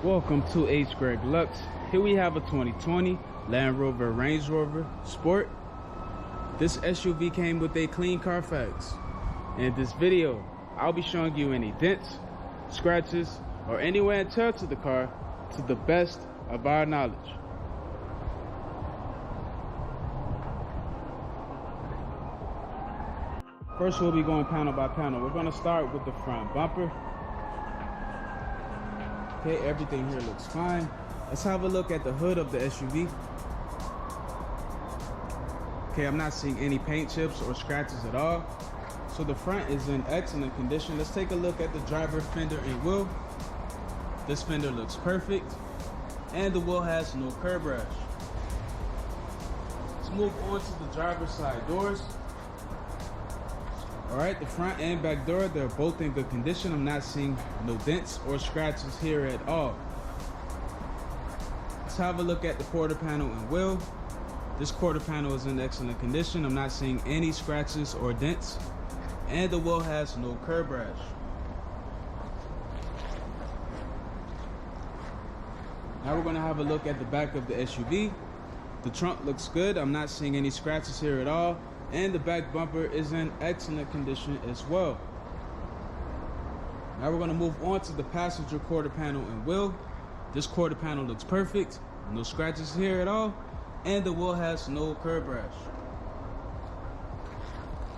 Welcome to hgreglux. Here we have a 2020 Land Rover Range Rover Sport. This SUV came with a clean Carfax. In this video, I'll be showing you any dents, scratches, or any wear and tear to the car to the best of our knowledge. First, we'll be going panel by panel. We're going to start with the front bumper. Okay, everything here looks fine. Let's have a look at the hood of the SUV. Okay, I'm not seeing any paint chips or scratches at all. So the front is in excellent condition. Let's take a look at the driver fender and wheel. This fender looks perfect. And the wheel has no curb rash. Let's move on to the driver's side doors. Alright, the front and back door, they're both in good condition. I'm not seeing no dents or scratches here at all. Let's have a look at the quarter panel and wheel. This quarter panel is in excellent condition. I'm not seeing any scratches or dents. And the wheel has no curb rash. Now we're going to have a look at the back of the SUV. The trunk looks good. I'm not seeing any scratches here at all. And the back bumper is in excellent condition as well. Now we're going to move on to the passenger quarter panel and wheel. This quarter panel looks perfect. No scratches here at all. And the wheel has no curb rash.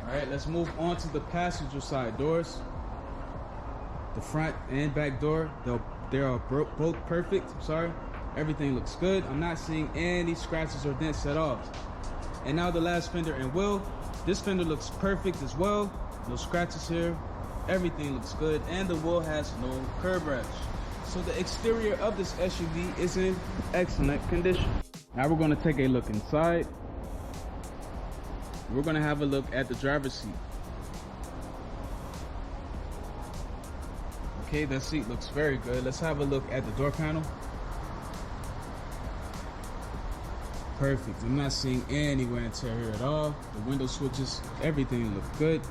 Alright, let's move on to the passenger side doors. The front and back door, they are both perfect. Everything looks good. I'm not seeing any scratches or dents at all. And now the last fender and wheel. This fender looks perfect as well. No scratches here. Everything looks good. And the wheel has no curb rash. So the exterior of this SUV is in excellent condition. Now we're going to take a look inside. We're going to have a look at the driver's seat. Okay, that seat looks very good. Let's have a look at the door panel. Perfect. I'm not seeing any wear and tear here at all. The window switches, everything look good.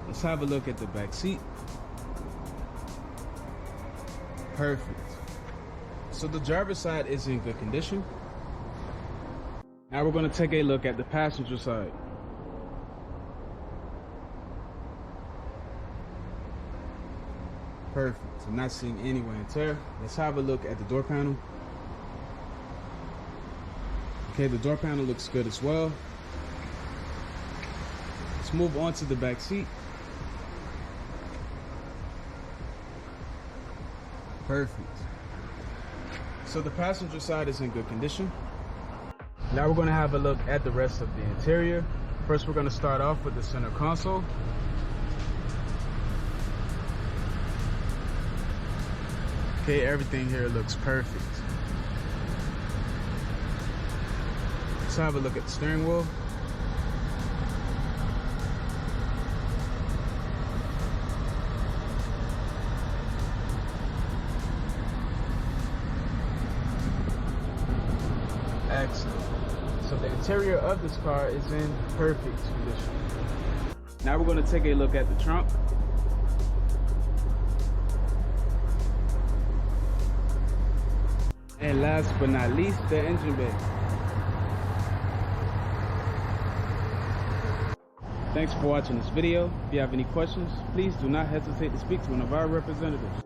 Let's have a look at the back seat. Perfect. So the driver's side is in good condition. Now we're going to take a look at the passenger side. Perfect. I'm not seeing any wear and tear. Let's have a look at the door panel. Okay, the door panel looks good as well. Let's move on to the back seat. Perfect. So the passenger side is in good condition. Now we're going to have a look at the rest of the interior. First, we're going to start off with the center console. Okay, everything here looks perfect. Let's have a look at the steering wheel. Excellent. So the interior of this car is in perfect condition. Now we're going to take a look at the trunk. And last but not least, the engine bay. Thanks for watching this video. If you have any questions, please do not hesitate to speak to one of our representatives.